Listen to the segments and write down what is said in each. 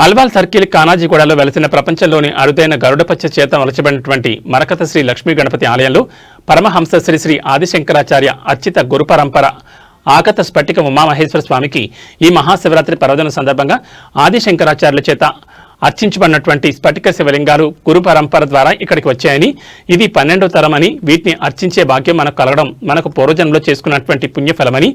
Alwal circle కానాజీగూడలో వెలసిన ప్రపంచంలోని అరుదైన గరుడపచ్చ చేత వలచబడినటువంటి మరకత శ్రీ లక్ష్మీ గణపతి ఆలయంలో పరమహంస శ్రీ శ్రీ ఆదిశంకరాచార్య అర్చిత గురు పరంపర ఆగత స్ఫటిక ఉమామహేశ్వర స్వామికి ఈ మహాశివరాత్రి పర్వదినం సందర్భంగా ఆదిశంకరాచార్యుల చేత అర్చించబడినటువంటి స్ఫటిక శివలింగాలు గురు పరంపర ద్వారా ఇక్కడికి వచ్చాయని, ఇది 12వ తరం అని, వీటిని అర్చించే భాగ్యం మనకు కలగడం మనకు పూర్వజన్మలో చేసుకున్నటువంటి పుణ్యఫలమని,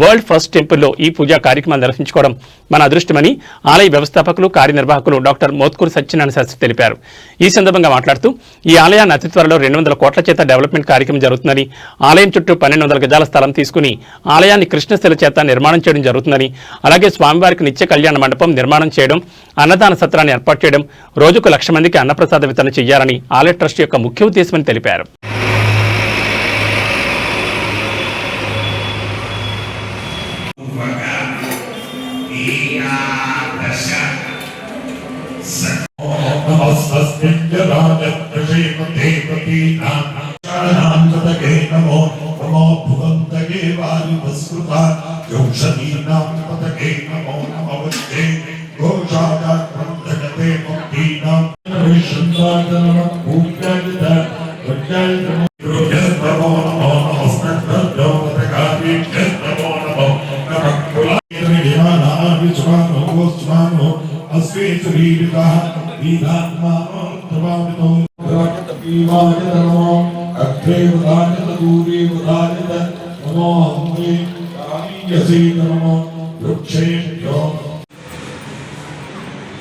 వరల్డ్ ఫస్ట్ టెంపుల్లో ఈ పూజా కార్యక్రమం నిర్వహించుకోవడం మన అదృష్టమని ఆలయ వ్యవస్థాపకులు కార్యనిర్వాహకులు డాక్టర్ మోత్కూరు సత్యనారాయణ శాస్త్రి తెలిపారు. ఈ సందర్భంగా మాట్లాడుతూ ఈ ఆలయాన్ని అతి త్వరలో 200 కోట్ల చేత డెవలప్మెంట్ కార్యక్రమం జరుగుతుందని, ఆలయం చుట్టూ 1200 గజాల స్థలం తీసుకుని ఆలయాన్ని కృష్ణశిల చేత నిర్మాణం చేయడం జరుగుతుందని, అలాగే స్వామివారికి నిత్య కళ్యాణ మండపం నిర్మాణం చేయడం, అన్నదాన సత్రాన్ని ఏర్పాటు చేయడం, రోజుకు 1,00,000 మందికి అన్నప్రసాద వితరణ చేయాలని ఆలయ ట్రస్ట్ యొక్క ముఖ్య ఉద్దేశమని తెలిపారు.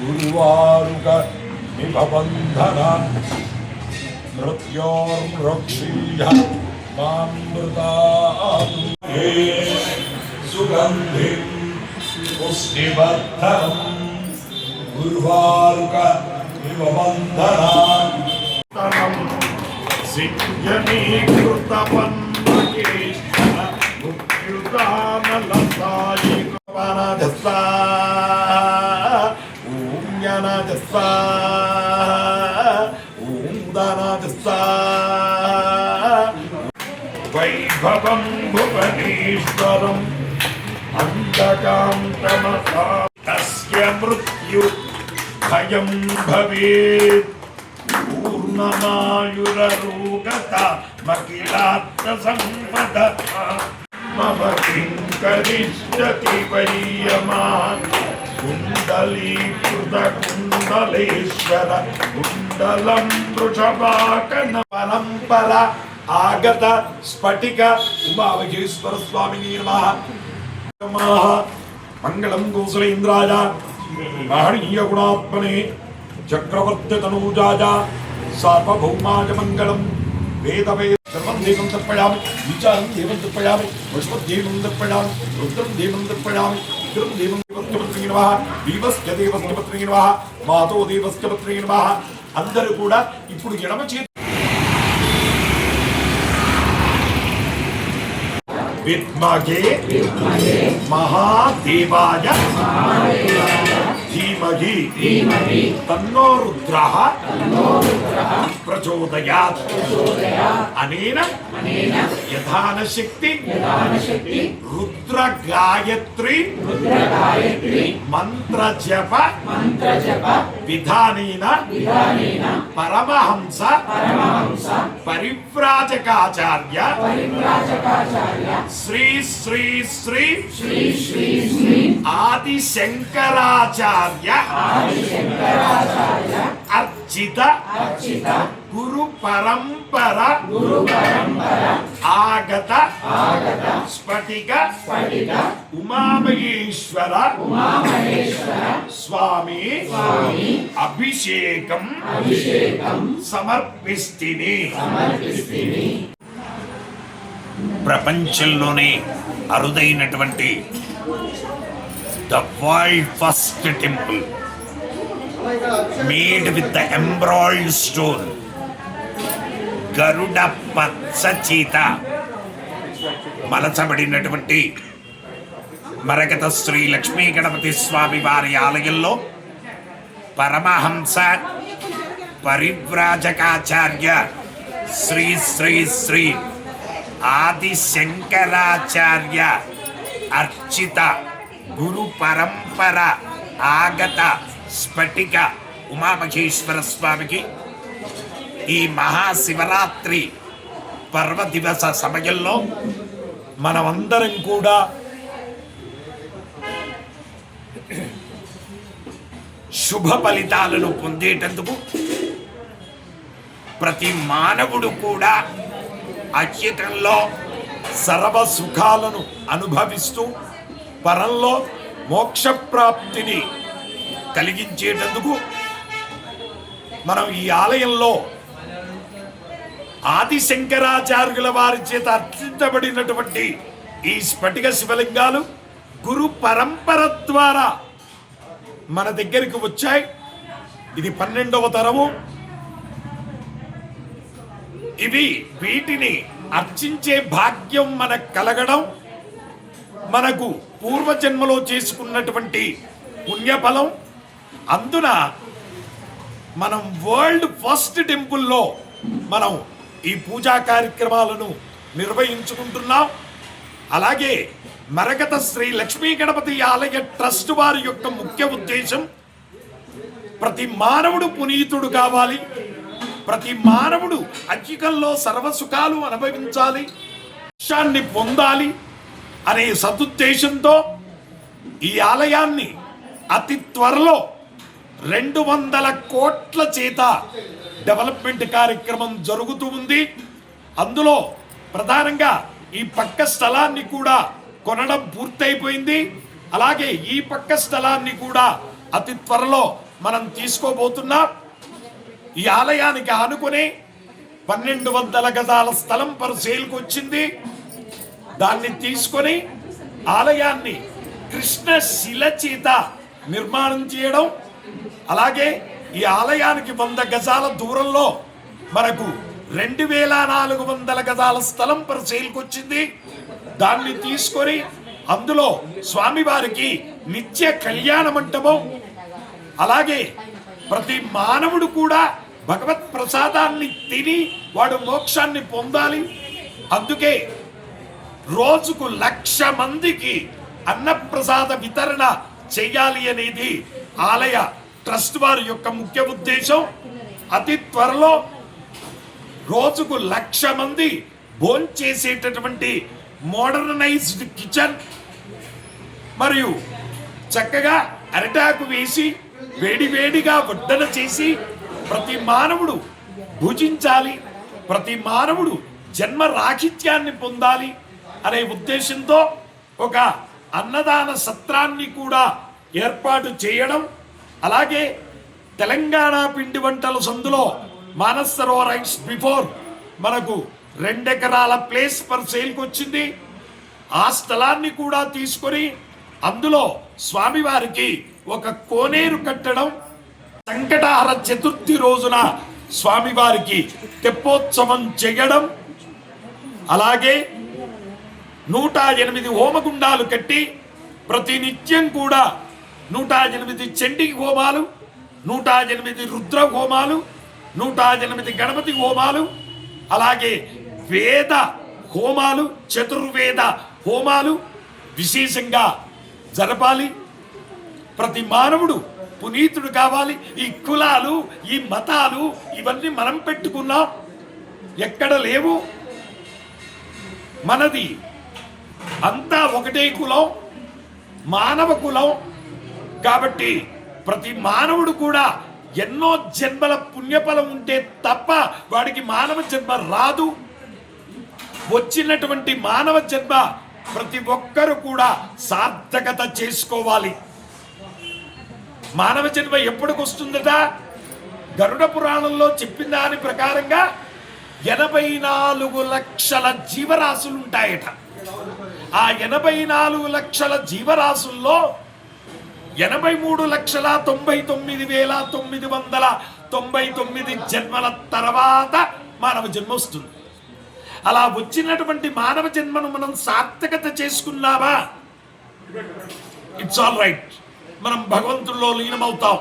గురువారుక నిబంధన మృత్యోర్మృక్షీయ మామృతాదు సుగంధిం పుష్టివర్ధనం గురువారుక నిబంధన సిద్ధ్యనీకృత పన్నకేశ్వర ముఖ్యుతానలతాయి కవనదస్సా ఓం జ్ఞానదస్సా ఓం దానదస్సా వైభవం భువనేశ్వరం అంధకాంతమసా తస్య మృత్యు భయం భవేత్ పూర్ణమాయురరోగత మకిలాత్త సంపద మమ కిం కరిష్యతి వయ్యమాన్ కుండలీకృత కుండలేశ్వర కుండలం వృషభాకన పరంపర ఆగత స్ఫటిక ఉమామహేశ్వర స్వామిని నమః. మంగళం కౌసలేంద్రాయ మహనీయ గుణాత్మనే చక్రవర్తి తనూజాయ సార్వభౌమాయ మంగళం. వేదవే సర్వం దేవం తర్పయామి, విచారం దేవం తర్పయామి, పుష్పదేవం తర్పయామి, రుద్రం దేవం తర్పయామి, విక్రం దేవం దేవస్య నమః, దీవస్య దేవస్య నమః, మాతో దేవస్య నమః. అందరూ కూడా ఇప్పుడు ఎడమ చేతి విద్మహే మహాదేవాయ ధీమహి తన్నో రుద్రః ప్రచోదయాత్. అనేన యథాన శక్తి రుద్ర గాయత్రి మంత్ర జప విధానేన పరమహంస పరివ్రాజకాచార్య శ్రీ శ్రీ శ్రీ ఆదిశంకరాచార్య అర్చిత గురు పరంపర ఆగత స్ఫటిక ఉమామహేశ్వర స్వామి అభిషేకం సమర్పిస్తిని. ప్రపంచంలోనే అరుదైనటువంటి the world first temple made with the emerald stone, గరుడ పచ్చ చీత మలచబడినటువంటి మరకత శ్రీ లక్ష్మీ గణపతి స్వామి వారి ఆలయంలో పరమహంస పరివ్రాజకాచార్య శ్రీ శ్రీ శ్రీ ఆదిశంకరాచార్య అర్చిత గురు పరంపర ఆగత స్ఫటిక ఉమామహేశ్వర స్వామికి ఈ మహాశివరాత్రి పర్వదివస సమయంలో మనమందరం కూడా శుభ ఫలితాలను పొందేటందుకు ప్రతి మానవుడు కూడా అత్యతంలో సర్వ సుఖాలను అనుభవిస్తూ పరంలో మోక్షప్రాప్తిని కలిగించేటందుకు మనం ఈ ఆలయంలో ఆదిశంకరాచార్యుల వారి చేత అర్చించబడినటువంటి ఈ స్ఫటిక శివలింగాలు గురు పరంపర ద్వారా మన దగ్గరికి వచ్చాయి. ఇది 12వ తరము. వీటిని అర్చించే భాగ్యం మనకు కలగడం మనకు పూర్వజన్మలో చేసుకున్నటువంటి పుణ్యఫలం. అందున మనం వరల్డ్ ఫస్ట్ టెంపుల్లో మనం ఈ పూజా కార్యక్రమాలను నిర్వహించుకుంటున్నాం. అలాగే మరకత శ్రీ లక్ష్మీ గణపతి ఆలయ ట్రస్ట్ వారి యొక్క ముఖ్య ఉద్దేశం ప్రతి మానవుడు పునీతుడు కావాలి, ప్రతి మానవుడు అత్యకంలో సర్వసుఖాలు అనుభవించాలి, మోక్షాన్ని పొందాలి అనే సదుద్దేశంతో ఈ ఆలయాన్ని అతి త్వరలో 200 కోట్ల చేత డెవలప్మెంట్ కార్యక్రమం జరుగుతూ ఉంది. అందులో ప్రధానంగా ఈ పక్క స్థలాన్ని కూడా కొనడం పూర్తయిపోయింది. అలాగే ఈ పక్క స్థలాన్ని కూడా అతి త్వరలో మనం తీసుకోబోతున్నాం. ఈ ఆలయానికి ఆనుకుని 1200 గజాల స్థలం సేల్కి వచ్చింది. దాన్ని తీసుకొని ఆలయాన్ని కృష్ణ శిల చేత నిర్మాణం చేయడం, అలాగే ఈ ఆలయానికి 100 గజాల దూరంలో మనకు 2400 గజాల స్థలం సేల్కి వచ్చింది. దాన్ని తీసుకొని అందులో స్వామివారికి నిత్య కళ్యాణ మంటపం, అలాగే ప్రతి మానవుడు కూడా భగవత్ ప్రసాదాన్ని తిని వాడు మోక్షాన్ని పొందాలి. అందుకే రోజుకు 1,00,000 మందికి అన్నప్రసాద వితరణ చేయాలి అనేది ఆలయ ట్రస్ట్ వారి యొక్క ముఖ్య ఉద్దేశం. అతి త్వరలో రోజుకు 1,00,000 మంది భోంచేసేటటువంటి మోడర్నైజ్డ్ కిచెన్ మరియు చక్కగా అరిటాకు వేసి వేడివేడిగా వడ్డన చేసి ప్రతి మానవుడు భుజించాలి, ప్రతి మానవుడు జన్మ రాహిత్యాన్ని పొందాలి అనే ఉద్దేశంతో ఒక అన్నదాన సత్రాన్ని కూడా ఏర్పాటు చేయడం, అలాగే తెలంగాణ పిండి వంటల సందులో మానస్ సరోవర్ రైట్స్ బిఫోర్ మనకు 2 ఎకరాల ప్లేస్ సేల్కి వచ్చింది. ఆ స్థలాన్ని కూడా తీసుకొని అందులో స్వామివారికి ఒక కోనేరు కట్టడం, సంకటహర చతుర్థి రోజున స్వామివారికి తెప్పోత్సవం చేయడం, అలాగే 108 హోమగుండాలు కట్టి ప్రతి నిత్యం కూడా 108 చండీ హోమాలు, 108 రుద్ర హోమాలు, 108 గణపతి హోమాలు, అలాగే వేద హోమాలు, చతుర్వేద హోమాలు విశేషంగా జరపాలి. ప్రతి మానవుడు పునీతుడు కావాలి. ఈ కులాలు, ఈ మతాలు ఇవన్నీ మనం పెట్టుకున్నాం, ఎక్కడ లేవు. మనది అంతా ఒకటే కులం, మానవ కులం. కాబట్టి ప్రతి మానవుడు కూడా ఎన్నో జన్మల పుణ్యఫలం ఉంటే తప్ప వాడికి మానవ జన్మ రాదు. వచ్చినటువంటి మానవ జన్మ ప్రతి ఒక్కరు కూడా సార్థకత చేసుకోవాలి. మానవ జన్మ ఎప్పటికి వస్తుందట? గరుడ పురాణంలో చెప్పిన దాని ప్రకారంగా 84 లక్షల జీవరాశులు ఉంటాయట. ఆ 84 లక్షల జీవరాశుల్లో 83,99,999 జన్మల తర్వాత మానవ జన్మ వస్తుంది. అలా వచ్చినటువంటి మానవ జన్మను మనం సార్థకత చేసుకున్నామా, ఇట్స్ ఆల్ రైట్, మనం భగవంతుల్లో లీనమవుతాం.